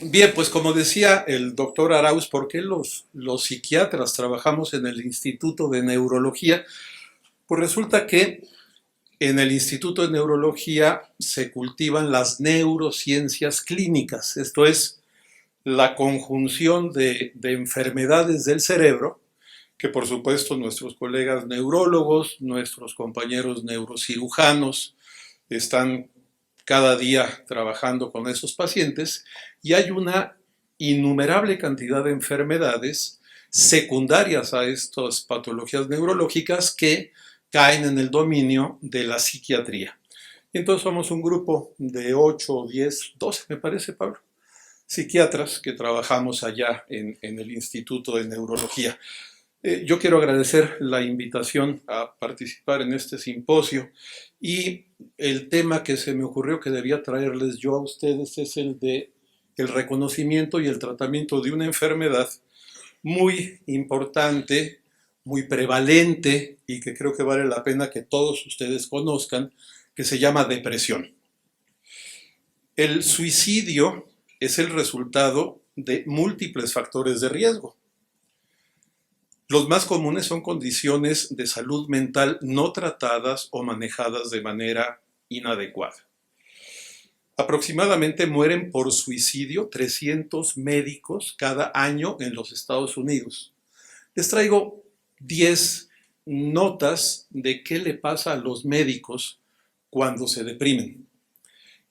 Bien, pues como decía el doctor Arauz, ¿por qué los psiquiatras trabajamos en el Instituto de Neurología? Pues resulta que en el Instituto de Neurología se cultivan las neurociencias clínicas, esto es, la conjunción de enfermedades del cerebro, que por supuesto nuestros colegas neurólogos, nuestros compañeros neurocirujanos están cada día trabajando con esos pacientes y hay una innumerable cantidad de enfermedades secundarias a estas patologías neurológicas que caen en el dominio de la psiquiatría. Entonces somos un grupo de 8, 10, 12, me parece, Pablo, psiquiatras que trabajamos allá en el Instituto de Neurología. Yo quiero agradecer la invitación a participar en este simposio y el tema que se me ocurrió que debía traerles yo a ustedes es el de el reconocimiento y el tratamiento de una enfermedad muy importante, muy prevalente y que creo que vale la pena que todos ustedes conozcan, que se llama depresión. El suicidio es el resultado de múltiples factores de riesgo. Los más comunes son condiciones de salud mental no tratadas o manejadas de manera inadecuada. Aproximadamente mueren por suicidio 300 médicos cada año en los Estados Unidos. Les traigo 10 notas de qué le pasa a los médicos cuando se deprimen.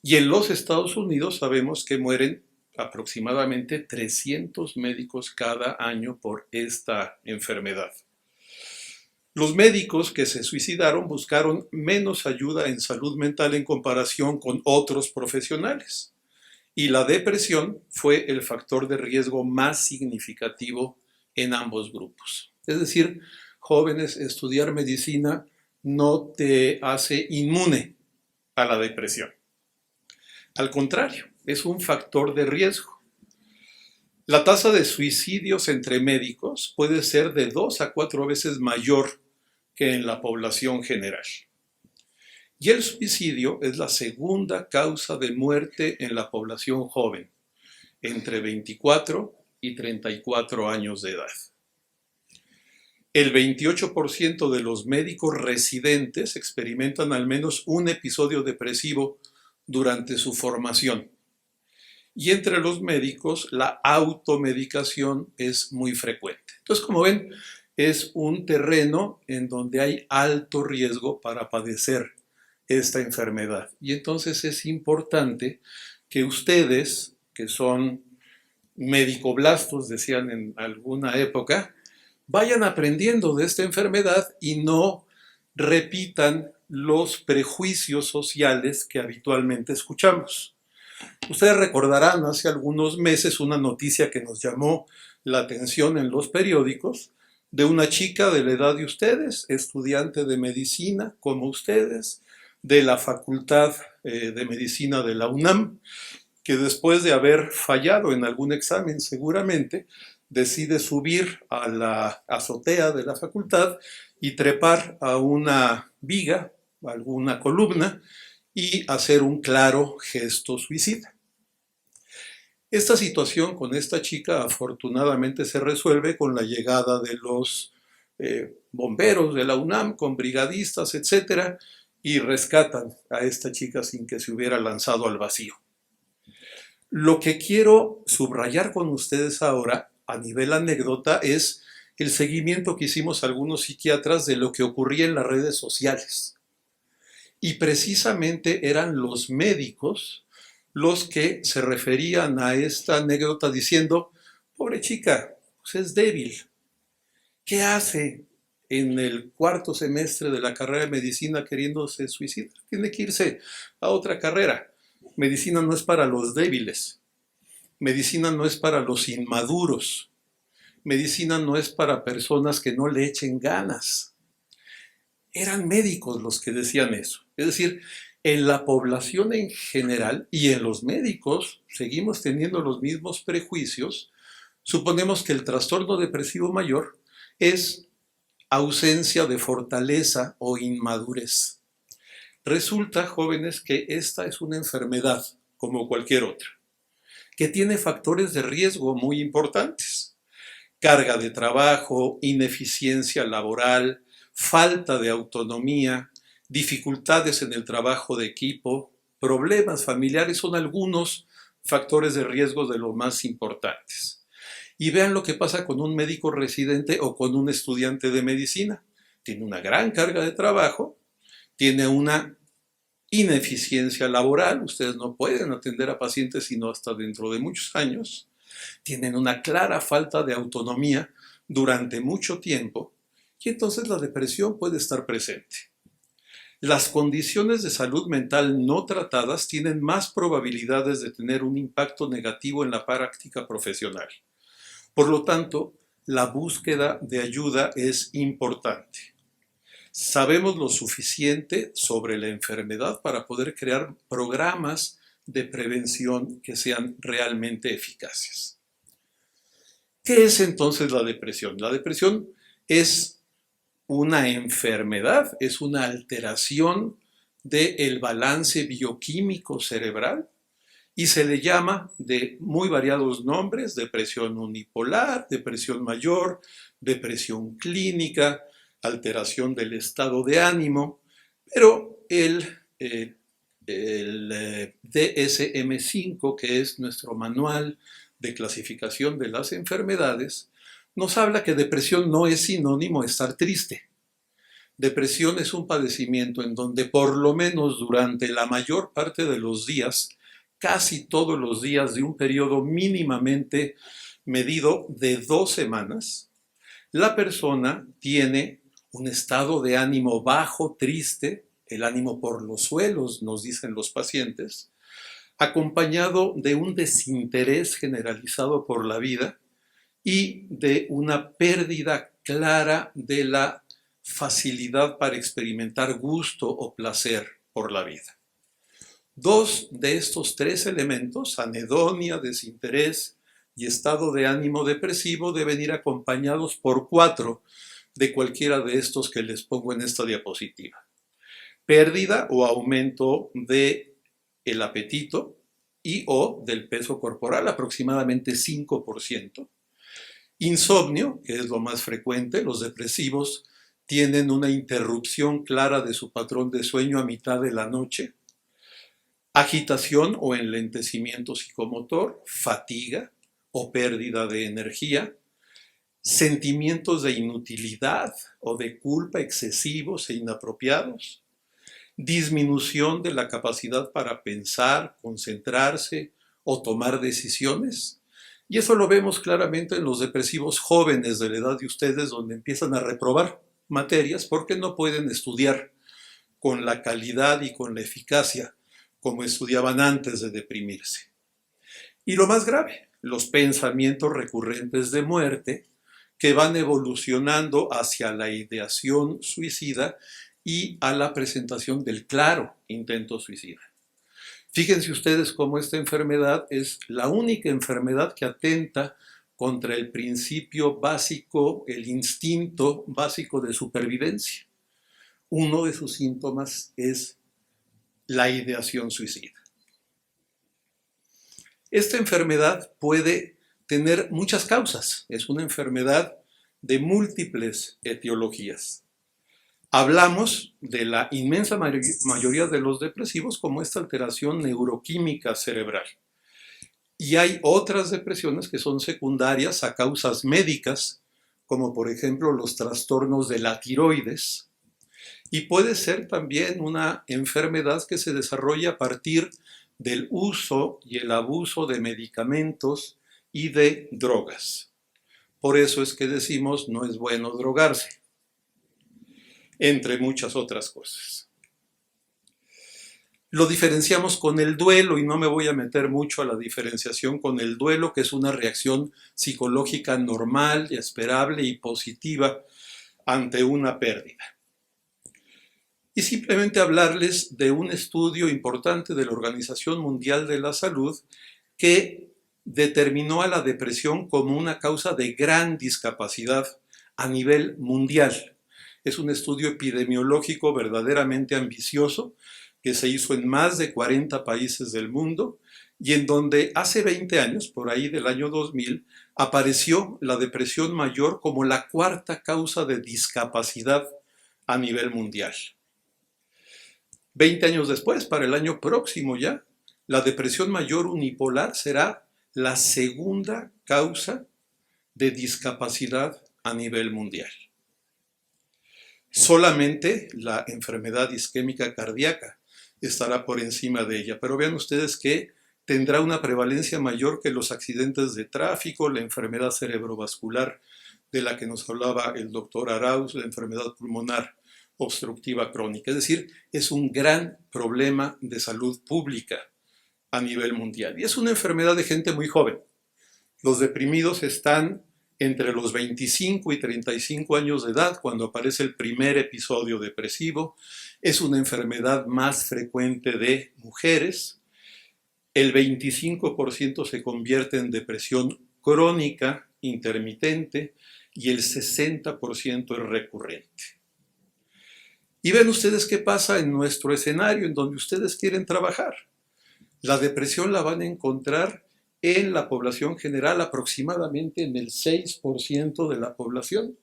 Y en los Estados Unidos sabemos que mueren aproximadamente 300 médicos cada año por esta enfermedad. Los médicos que se suicidaron buscaron menos ayuda en salud mental en comparación con otros profesionales. Y la depresión fue el factor de riesgo más significativo en ambos grupos. Es decir, jóvenes, estudiar medicina no te hace inmune a la depresión. Al contrario, es un factor de riesgo. La tasa de suicidios entre médicos puede ser de 2 a 4 veces mayor que en la población general. Y el suicidio es la segunda causa de muerte en la población joven, entre 24 y 34 años de edad. El 28% de los médicos residentes experimentan al menos un episodio depresivo durante su formación. Y entre los médicos la automedicación es muy frecuente. Entonces, como ven, es un terreno en donde hay alto riesgo para padecer esta enfermedad. Y entonces es importante que ustedes, que son medicoblastos, decían en alguna época, vayan aprendiendo de esta enfermedad y no repitan los prejuicios sociales que habitualmente escuchamos. Ustedes recordarán hace algunos meses una noticia que nos llamó la atención en los periódicos de una chica de la edad de ustedes, estudiante de medicina como ustedes, de la Facultad de Medicina de la UNAM, que después de haber fallado en algún examen seguramente, decide subir a la azotea de la facultad y trepar a una viga, a alguna columna, y hacer un claro gesto suicida. Esta situación con esta chica afortunadamente se resuelve con la llegada de los bomberos de la UNAM, con brigadistas, etcétera, y rescatan a esta chica sin que se hubiera lanzado al vacío. Lo que quiero subrayar con ustedes ahora, a nivel anécdota, es el seguimiento que hicimos algunos psiquiatras de lo que ocurría en las redes sociales. Y precisamente eran los médicos los que se referían a esta anécdota diciendo, pobre chica, pues es débil. ¿Qué hace en el cuarto semestre de la carrera de medicina queriéndose suicidar? Tiene que irse a otra carrera. Medicina no es para los débiles. Medicina no es para los inmaduros. Medicina no es para personas que no le echen ganas. Eran médicos los que decían eso. Es decir, en la población en general y en los médicos seguimos teniendo los mismos prejuicios. Suponemos que el trastorno depresivo mayor es ausencia de fortaleza o inmadurez. Resulta, jóvenes, que esta es una enfermedad como cualquier otra. que tiene factores de riesgo muy importantes. Carga de trabajo, ineficiencia laboral, falta de autonomía, dificultades en el trabajo de equipo, problemas familiares son algunos factores de riesgo de los más importantes. Y vean lo que pasa con un médico residente o con un estudiante de medicina. Tiene una gran carga de trabajo, tiene una ineficiencia laboral, ustedes no pueden atender a pacientes sino hasta dentro de muchos años, tienen una clara falta de autonomía durante mucho tiempo y entonces la depresión puede estar presente. Las condiciones de salud mental no tratadas tienen más probabilidades de tener un impacto negativo en la práctica profesional. Por lo tanto, la búsqueda de ayuda es importante. Sabemos lo suficiente sobre la enfermedad para poder crear programas de prevención que sean realmente eficaces. ¿Qué es entonces la depresión? La depresión es una enfermedad, es una alteración del balance bioquímico cerebral y se le llama de muy variados nombres: depresión unipolar, depresión mayor, depresión clínica, alteración del estado de ánimo, pero el DSM-5, que es nuestro manual de clasificación de las enfermedades, nos habla que depresión no es sinónimo de estar triste. Depresión es un padecimiento en donde por lo menos durante la mayor parte de los días, casi todos los días de un periodo mínimamente medido de 2 semanas, la persona tiene un estado de ánimo bajo, triste, el ánimo por los suelos, nos dicen los pacientes, acompañado de un desinterés generalizado por la vida y de una pérdida clara de la facilidad para experimentar gusto o placer por la vida. 2 de estos 3 elementos, anedonia, desinterés y estado de ánimo depresivo, deben ir acompañados por 4 de cualquiera de estos que les pongo en esta diapositiva. Pérdida o aumento del apetito y o del peso corporal, aproximadamente 5%. Insomnio, que es lo más frecuente, los depresivos tienen una interrupción clara de su patrón de sueño a mitad de la noche. Agitación o enlentecimiento psicomotor, fatiga o pérdida de energía, sentimientos de inutilidad o de culpa excesivos e inapropiados, disminución de la capacidad para pensar, concentrarse o tomar decisiones. Y eso lo vemos claramente en los depresivos jóvenes de la edad de ustedes, donde empiezan a reprobar materias porque no pueden estudiar con la calidad y con la eficacia como estudiaban antes de deprimirse. Y lo más grave, los pensamientos recurrentes de muerte que van evolucionando hacia la ideación suicida y a la presentación del claro intento suicida. Fíjense ustedes cómo esta enfermedad es la única enfermedad que atenta contra el principio básico, el instinto básico de supervivencia. Uno de sus síntomas es la ideación suicida. Esta enfermedad puede tener muchas causas, es una enfermedad de múltiples etiologías. Hablamos de la inmensa mayoría de los depresivos como esta alteración neuroquímica cerebral. Y hay otras depresiones que son secundarias a causas médicas, como por ejemplo los trastornos de la tiroides. Y puede ser también una enfermedad que se desarrolla a partir del uso y el abuso de medicamentos y de drogas. Por eso es que decimos no es bueno drogarse, entre muchas otras cosas. Lo diferenciamos con el duelo y no me voy a meter mucho a la diferenciación con el duelo, que es una reacción psicológica normal, esperable y positiva ante una pérdida. Y simplemente hablarles de un estudio importante de la Organización Mundial de la Salud que determinó a la depresión como una causa de gran discapacidad a nivel mundial. Es un estudio epidemiológico verdaderamente ambicioso que se hizo en más de 40 países del mundo y en donde hace 20 años, por ahí del año 2000, apareció la depresión mayor como la cuarta causa de discapacidad a nivel mundial. 20 años después, para el año próximo ya, la depresión mayor unipolar será la segunda causa de discapacidad a nivel mundial. Solamente la enfermedad isquémica cardíaca estará por encima de ella, pero vean ustedes que tendrá una prevalencia mayor que los accidentes de tráfico, la enfermedad cerebrovascular de la que nos hablaba el doctor Arauz, la enfermedad pulmonar obstructiva crónica. Es decir, es un gran problema de salud pública a nivel mundial. Y es una enfermedad de gente muy joven. Los deprimidos están entre los 25 y 35 años de edad cuando aparece el primer episodio depresivo. Es una enfermedad más frecuente de mujeres. El 25% se convierte en depresión crónica, intermitente, y el 60% es recurrente. Y ven ustedes qué pasa en nuestro escenario en donde ustedes quieren trabajar. La depresión la van a encontrar en la población general, aproximadamente en el 6% de la población.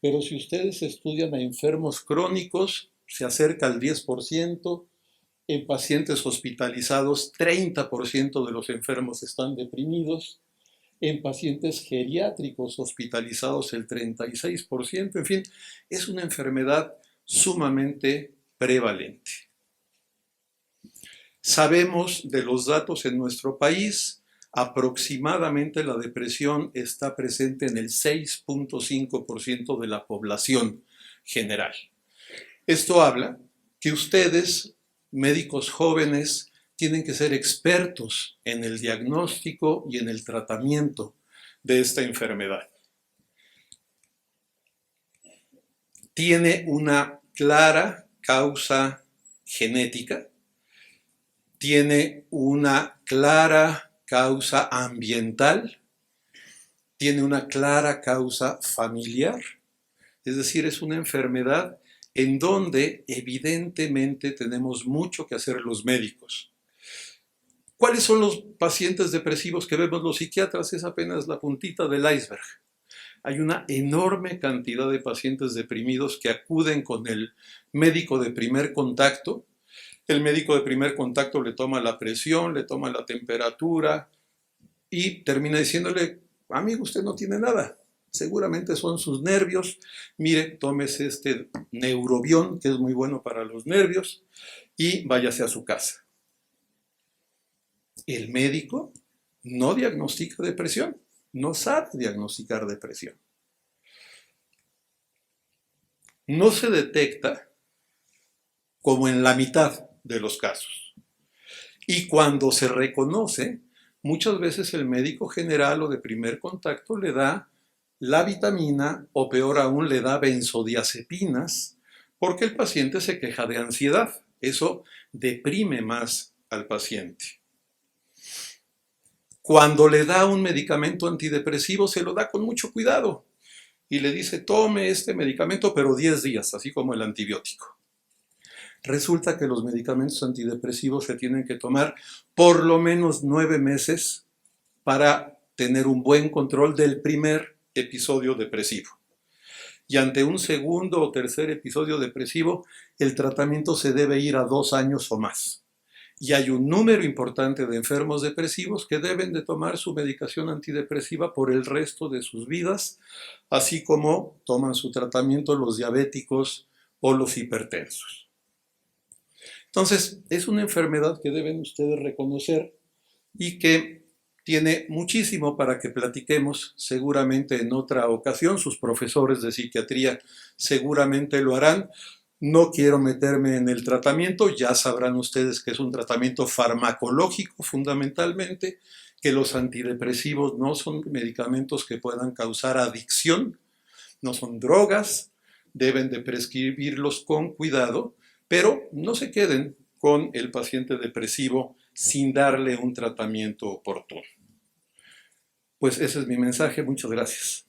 Pero si ustedes estudian a enfermos crónicos, se acerca al 10%. En pacientes hospitalizados, 30% de los enfermos están deprimidos. En pacientes geriátricos hospitalizados, el 36%. En fin, es una enfermedad sumamente prevalente. Sabemos de los datos en nuestro país, aproximadamente la depresión está presente en el 6.5% de la población general. Esto habla que ustedes, médicos jóvenes, tienen que ser expertos en el diagnóstico y en el tratamiento de esta enfermedad. Tiene una clara causa genética, tiene una clara causa ambiental, tiene una clara causa familiar, es decir, es una enfermedad en donde evidentemente tenemos mucho que hacer los médicos. ¿Cuáles son los pacientes depresivos que vemos los psiquiatras? Es apenas la puntita del iceberg. Hay una enorme cantidad de pacientes deprimidos que acuden con el médico de primer contacto. El médico de primer contacto le toma la presión, le toma la temperatura y termina diciéndole, amigo, usted no tiene nada. Seguramente son sus nervios. Mire, tómese este Neurobión, que es muy bueno para los nervios, y váyase a su casa. El médico no diagnostica depresión, no sabe diagnosticar depresión. No se detecta como en la mitad de los casos. Y cuando se reconoce, muchas veces el médico general o de primer contacto le da la vitamina o peor aún le da benzodiazepinas porque el paciente se queja de ansiedad. Eso deprime más al paciente. Cuando le da un medicamento antidepresivo se lo da con mucho cuidado y le dice tome este medicamento pero 10 días, así como el antibiótico. Resulta que los medicamentos antidepresivos se tienen que tomar por lo menos 9 meses para tener un buen control del primer episodio depresivo. Y ante un segundo o tercer episodio depresivo, el tratamiento se debe ir a 2 años o más. Y hay un número importante de enfermos depresivos que deben de tomar su medicación antidepresiva por el resto de sus vidas, así como toman su tratamiento los diabéticos o los hipertensos. Entonces, es una enfermedad que deben ustedes reconocer y que tiene muchísimo para que platiquemos seguramente en otra ocasión. Sus profesores de psiquiatría seguramente lo harán. No quiero meterme en el tratamiento, ya sabrán ustedes que es un tratamiento farmacológico fundamentalmente, que los antidepresivos no son medicamentos que puedan causar adicción, no son drogas, deben de prescribirlos con cuidado, pero no se queden con el paciente depresivo sin darle un tratamiento oportuno. Pues ese es mi mensaje, muchas gracias.